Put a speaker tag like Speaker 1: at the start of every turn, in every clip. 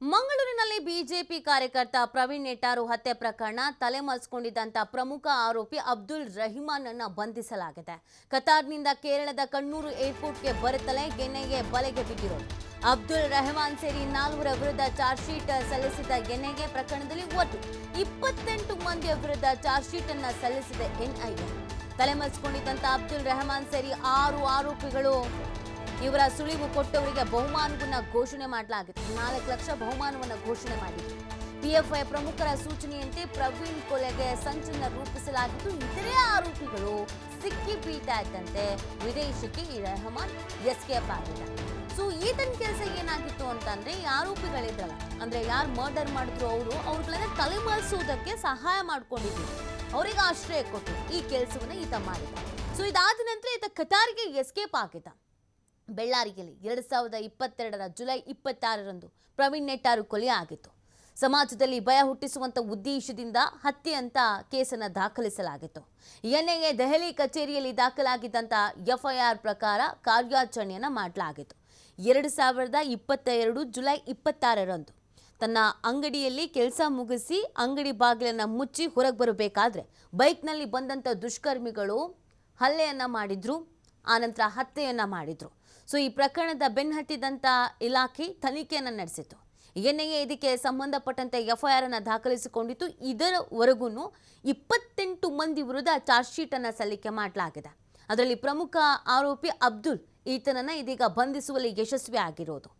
Speaker 1: ಮಂಗಳೂರಿನಲ್ಲಿ ಬಿಜೆಪಿ ಕಾರ್ಯಕರ್ತ ಪ್ರವೀಣ್ ನೆಟ್ಟಾರು ಹತ್ಯೆ ಪ್ರಕರಣ ತಲೆಮರೆಸಿಕೊಂಡಿದ್ದಂತ ಪ್ರಮುಖ ಆರೋಪಿ ಅಬ್ದುಲ್ ರಹಿಮಾನ್ ಅನ್ನು ಬಂಧಿಸಲಾಗಿದೆ. ಕತಾರ್ನಿಂದ ಕೇರಳದ ಕಣ್ಣೂರು ಏರ್ಪೋರ್ಟ್ಗೆ ಬರುತ್ತಲೇ ಎನ್ಐಎ ಬಲೆಗೆ ಬಿದ್ದಿರೋದು. ಅಬ್ದುಲ್ ರೆಹಮಾನ್ ಸೇರಿ 4 ವಿರುದ್ಧ ಚಾರ್ಜ್ ಶೀಟ್ ಸಲ್ಲಿಸಿದ ಎನ್ಐಎ ಪ್ರಕರಣದಲ್ಲಿ ಒಟ್ಟು 28 ಮಂದಿಯ ವಿರುದ್ಧ ಚಾರ್ಜ್ ಶೀಟ್ ಅನ್ನು ಸಲ್ಲಿಸಿದೆ ಎನ್ಐಎ. ತಲೆಮರೆಸಿಕೊಂಡಿದ್ದಂತ ಅಬ್ದುಲ್ ರೆಹಮಾನ್ ಸೇರಿ 6 ಆರೋಪಿಗಳು ಇವರ ಸುಳಿವು ಕೊಟ್ಟವರಿಗೆ ಬಹುಮಾನವನ್ನ ಘೋಷಣೆ ಮಾಡಲಾಗಿದೆ. 4 ಲಕ್ಷ ಬಹುಮಾನವನ್ನು ಘೋಷಣೆ ಮಾಡಿದೆ. ಪಿಎಫ್ಐ ಪ್ರಮುಖರ ಸೂಚನೆಯಂತೆ ಪ್ರವೀಣ್ ಕೊಲೆಗೆ ಸಂಚನ್ನ ರೂಪಿಸಲಾಗಿದ್ದು, ಇತರೆ ಆರೋಪಿಗಳು ಸಿಕ್ಕಿ ಬೀಳ್ತಾ ಇದ್ದಂತೆ ವಿದೇಶಕ್ಕೆ ಈ ರೆಹಮಾನ್ ಎಸ್ಕೇಪ್ ಆಗಿದೆ. ಸೊ ಈತನ ಕೆಲಸ ಏನಾಗಿತ್ತು ಅಂತಂದ್ರೆ, ಈ ಆರೋಪಿಗಳಿದ್ರಲ್ಲ, ಅಂದ್ರೆ ಯಾರು ಮರ್ಡರ್ ಮಾಡಿದ್ರು ಅವ್ರಗಳನ್ನ ತಲೆಮರೆಸುವುದಕ್ಕೆ ಸಹಾಯ ಮಾಡ್ಕೊಂಡಿದ್ರು, ಅವರಿಗೆ ಆಶ್ರಯ ಕೊಟ್ಟು ಈ ಕೆಲಸವನ್ನ ಈತ ಮಾಡಿದ. ಸೊ ಇದಾದ ನಂತರ ಈತ ಕತಾರಿಗೆ ಎಸ್ಕೇಪ್ ಆಗಿದ್ದ. ಬೆಳ್ಳಾರಿಯಲ್ಲಿ 2022ರ ಜುಲೈ 26ರಂದು ಪ್ರವೀಣ್ ನೆಟ್ಟಾರು ಕೊಲೆ ಆಗಿತ್ತು. ಸಮಾಜದಲ್ಲಿ ಭಯ ಹುಟ್ಟಿಸುವಂತ ಉದ್ದೇಶದಿಂದ ಹತ್ಯೆ ಅಂತ ಕೇಸನ್ನು ದಾಖಲಿಸಲಾಗಿತ್ತು. ಎನ್ಐಎ ದೆಹಲಿ ಕಚೇರಿಯಲ್ಲಿ ದಾಖಲಾಗಿದ್ದಂಥ ಎಫ್ಐಆರ್ ಪ್ರಕಾರ ಕಾರ್ಯಾಚರಣೆಯನ್ನು ಮಾಡಲಾಗಿತ್ತು. 2022 ಜುಲೈ 26ರಂದು ತನ್ನ ಅಂಗಡಿಯಲ್ಲಿ ಕೆಲಸ ಮುಗಿಸಿ ಅಂಗಡಿ ಬಾಗಿಲನ್ನು ಮುಚ್ಚಿ ಹೊರಗೆ ಬರಬೇಕಾದ್ರೆ ಬೈಕ್ನಲ್ಲಿ ಬಂದಂಥ ದುಷ್ಕರ್ಮಿಗಳು ಹಲ್ಲೆಯನ್ನು ಮಾಡಿದ್ರು, ಆನಂತರ ಹತ್ಯೆಯನ್ನು ಮಾಡಿದ್ರು. ಸೊ ಈ ಪ್ರಕರಣದ ಬೆನ್ನಹತ್ತಿದಂಥ ಇಲಾಖೆ ತನಿಖೆಯನ್ನು ನಡೆಸಿತು. ಎನ್ಐಎ ಇದಕ್ಕೆ ಸಂಬಂಧಪಟ್ಟಂತೆ ಎಫ್ಐಆರ್ ಅನ್ನು ದಾಖಲಿಸಿಕೊಂಡಿತ್ತು. ಇದರವರೆಗೂ 28 ಮಂದಿ ವಿರುದ್ಧ ಚಾರ್ಜ್ ಶೀಟ್ ಅನ್ನು ಸಲ್ಲಿಕೆ ಮಾಡಲಾಗಿದೆ. ಅದರಲ್ಲಿ ಪ್ರಮುಖ ಆರೋಪಿ ಅಬ್ದುಲ್, ಈತನನ್ನು ಇದೀಗ ಬಂಧಿಸುವಲ್ಲಿ ಯಶಸ್ವಿ ಆಗಿರೋದು.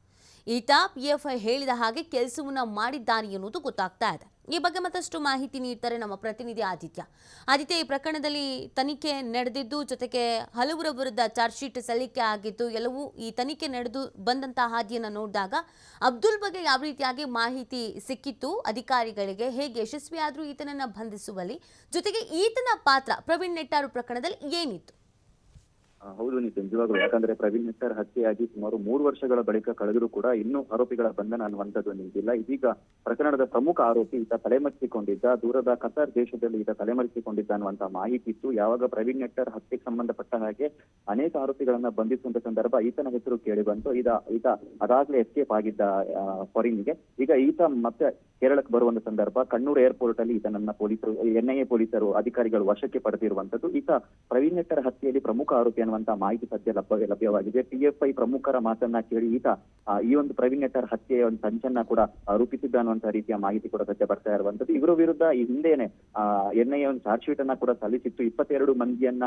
Speaker 1: ಈತ ಪಿಎಫ್ಐ ಹೇಳಿದ ಹಾಗೆ ಕೆಲಸವನ್ನ ಮಾಡಿದ್ದಾನೆ ಎನ್ನುವುದು ಗೊತ್ತಾಗ್ತಾ ಇದೆ. ಈ ಬಗ್ಗೆ ಮತ್ತಷ್ಟು ಮಾಹಿತಿ ನೀಡ್ತಾರೆ ನಮ್ಮ ಪ್ರತಿನಿಧಿ ಆದಿತ್ಯ. ಈ ಪ್ರಕರಣದಲ್ಲಿ ತನಿಖೆ ನಡೆದಿದ್ದು, ಜೊತೆಗೆ ಹಲವರ ವಿರುದ್ಧ ಚಾರ್ಜ್ ಶೀಟ್ ಸಲ್ಲಿಕೆ ಆಗಿದ್ದು, ಎಲ್ಲವೂ ಈ ತನಿಖೆ ನಡೆದು ಬಂದಂತಹ ಹಾದಿಯನ್ನು ನೋಡಿದಾಗ ಅಬ್ದುಲ್ ಬಗ್ಗೆ ಯಾವ ರೀತಿಯಾಗಿ ಮಾಹಿತಿ ಸಿಕ್ಕಿತ್ತು ಅಧಿಕಾರಿಗಳಿಗೆ, ಹೇಗೆ ಯಶಸ್ವಿಯಾದರೂ ಈತನನ್ನು ಬಂಧಿಸುವಲ್ಲಿ, ಜೊತೆಗೆ ಈತನ ಪಾತ್ರ ಪ್ರವೀಣ್ ನೆಟ್ಟಾರು ಪ್ರಕರಣದಲ್ಲಿ ಏನಿತ್ತು?
Speaker 2: ಹೌದು ನಿಜವಾಗ್ಲೂ, ಯಾಕಂದ್ರೆ ಪ್ರವೀಣ್ ನೆಟ್ಟಾರ್ ಹತ್ಯೆಯಾಗಿ ಸುಮಾರು 3 ವರ್ಷಗಳ ಬಳಿಕ ಕಳೆದರೂ ಕೂಡ ಇನ್ನೂ ಆರೋಪಿಗಳ ಬಂಧನ ಅನ್ನುವಂಥದ್ದು ನಿಂತಿಲ್ಲ. ಇದೀಗ ಪ್ರಕರಣದ ಪ್ರಮುಖ ಆರೋಪಿ ಈತ ತಲೆಮರೆಸಿಕೊಂಡಿದ್ದ, ದೂರದ ಕತಾರ್ ದೇಶದಲ್ಲಿ ಈತ ತಲೆಮರೆಸಿಕೊಂಡಿದ್ದ ಅನ್ನುವಂತ ಮಾಹಿತಿ ಇತ್ತು. ಯಾವಾಗ ಪ್ರವೀಣ್ ನೆಟ್ಟಾರ್ ಹತ್ಯೆಗೆ ಸಂಬಂಧಪಟ್ಟ ಹಾಗೆ ಅನೇಕ ಆರೋಪಿಗಳನ್ನ ಬಂಧಿಸುವಂತ ಸಂದರ್ಭ ಈತನ ಹೆಸರು ಕೇಳಿ ಬಂತು. ಈತ ಅದಾಗ್ಲೇ ಎಸ್ಕೇಪ್ ಆಗಿದ್ದ ಫಾರಿನ್ಗೆ. ಈಗ ಈತ ಮತ್ತೆ ಕೇರಳಕ್ಕೆ ಬರುವಂತ ಸಂದರ್ಭ ಕಣ್ಣೂರು ಏರ್ಪೋರ್ಟ್ ಅಲ್ಲಿ ಈತನನ್ನ ಪೊಲೀಸರು, ಎನ್ಐಎ ಪೊಲೀಸರು, ಅಧಿಕಾರಿಗಳು ವಶಕ್ಕೆ ಪಡೆದಿರುವಂತದ್ದು. ಈತ ಪ್ರವೀಣ್ ನೆಟ್ಟಾರ್ ಹತ್ಯೆಯಲ್ಲಿ ಪ್ರಮುಖ ಆರೋಪಿ ಅನ್ನುವಂತ ಮಾಹಿತಿ ಸದ್ಯ ಲಭ್ಯವಾಗಿದೆ. ಪಿಎಫ್ಐ ಪ್ರಮುಖರ ಮಾತನ್ನ ಕೇಳಿ ಈತ ಈ ಒಂದು ಪ್ರವೀಣ್ ನೆಟ್ಟಾರ್ ಹತ್ಯೆಯ ಒಂದು ಸಂಚನ್ನ ಕೂಡ ರೂಪಿಸಿದ್ದ ಅನ್ನುವಂತ ರೀತಿಯ ಮಾಹಿತಿ ಕೂಡ ಸದ್ಯ ಬರ್ತಾ ಇರುವಂತದ್ದು. ಇವರ ವಿರುದ್ಧ ಈ ಹಿಂದೆನೆ ಎನ್ಐಎ ಒಂದು ಚಾರ್ಜ್ ಶೀಟ್ ಅನ್ನ ಕೂಡ ಸಲ್ಲಿಸಿತ್ತು. 22 ಮಂದಿಯನ್ನ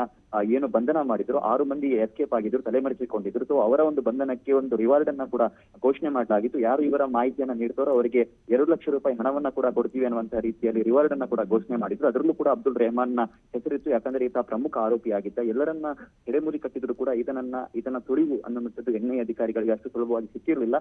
Speaker 2: ಏನು ಬಂಧನ ಮಾಡಿದ್ರು, 6 ಮಂದಿ ಎಸ್ಕೇಪ್ ಆಗಿದ್ರು, ತಲೆಮರೆಸಿಕೊಂಡಿದ್ರು. ಸೊ ಅವರ ಒಂದು ಬಂಧನಕ್ಕೆ ಒಂದು ರಿವಾರ್ಡ್ ಅನ್ನ ಕೂಡ ಘೋಷಣೆ ಮಾಡಲಾಗಿತ್ತು. ಯಾರು ಇವರ ಮಾಹಿತಿಯನ್ನ ನೀಡ್ತಾರೋ ಅವರಿಗೆ 2 ಲಕ್ಷ ರೂಪಾಯಿ ಹಣವನ್ನ ಕೂಡ ಕೊಡ್ತೀವಿ ಅನ್ನುವಂತ ರೀತಿಯಲ್ಲಿ ರಿವಾರ್ಡ್ ಅನ್ನ ಕೂಡ ಘೋಷಣೆ ಮಾಡಿದ್ರು. ಅದರಲ್ಲೂ ಕೂಡ ಅಬ್ದುಲ್ ರೆಹಮಾನ್ ನ ಹೆಸರಿತ್ತು. ಯಾಕಂದ್ರೆ ಈತ ಪ್ರಮುಖ ಆರೋಪಿಯಾಗಿದ್ದ. ಎಲ್ಲರನ್ನ ಎಡೆಮುರಿ ಕಟ್ಟಿದ್ರು ಕೂಡ ಈತನ ಸುಳಿವು ಅನ್ನುವಂಥದ್ದು ಎನ್ಐಎ ಅಧಿಕಾರಿಗಳಿಗೆ ಅಷ್ಟು ಸುಲಭವಾಗಿ ಸಿಕ್ಕಿರಲಿಲ್ಲ.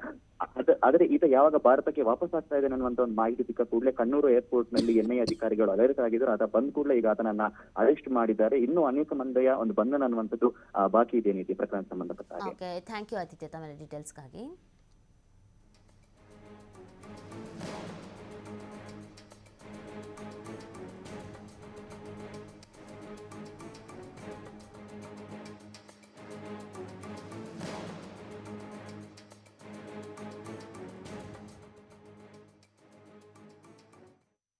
Speaker 2: ಆದ್ರೆ ಈತ ಯಾವಾಗ ಭಾರತಕ್ಕೆ ವಾಪಸ್ ಆಗ್ತಾ ಇದೆ ಅನ್ನುವಂತ ಒಂದು ಮಾಹಿತಿ ಸಿಕ್ಕ ಕೂಡಲೇ ಕಣ್ಣೂರು ಏರ್ಪೋರ್ಟ್ ನಲ್ಲಿ ಎನ್ಐಎ ಅಧಿಕಾರಿಗಳು ಅಲರ್ಟ್ ಆಗಿದ್ರು. ಅದ ಬಂದ ಕೂಡಲೇ ಈಗ ಆತನನ್ನ ಅರೆಸ್ಟ್ ಮಾಡಿದ್ದಾರೆ. ಇನ್ನೂ ಅನೇಕ ಮಂದಿಯ ಒಂದು ಬಂಧನ ಅನ್ನುವಂಥದ್ದು ಬಾಕಿ ಇದೆ ನೀತಿ ಪ್ರಕರಣ ಸಂಬಂಧಪಟ್ಟ ಹಾಗೆ.
Speaker 1: ಥ್ಯಾಂಕ್ ಯು ಆದಿತ್ಯ, ತಮ್ಮ ಡೀಟೇಲ್ಸ್ಗಾಗಿ.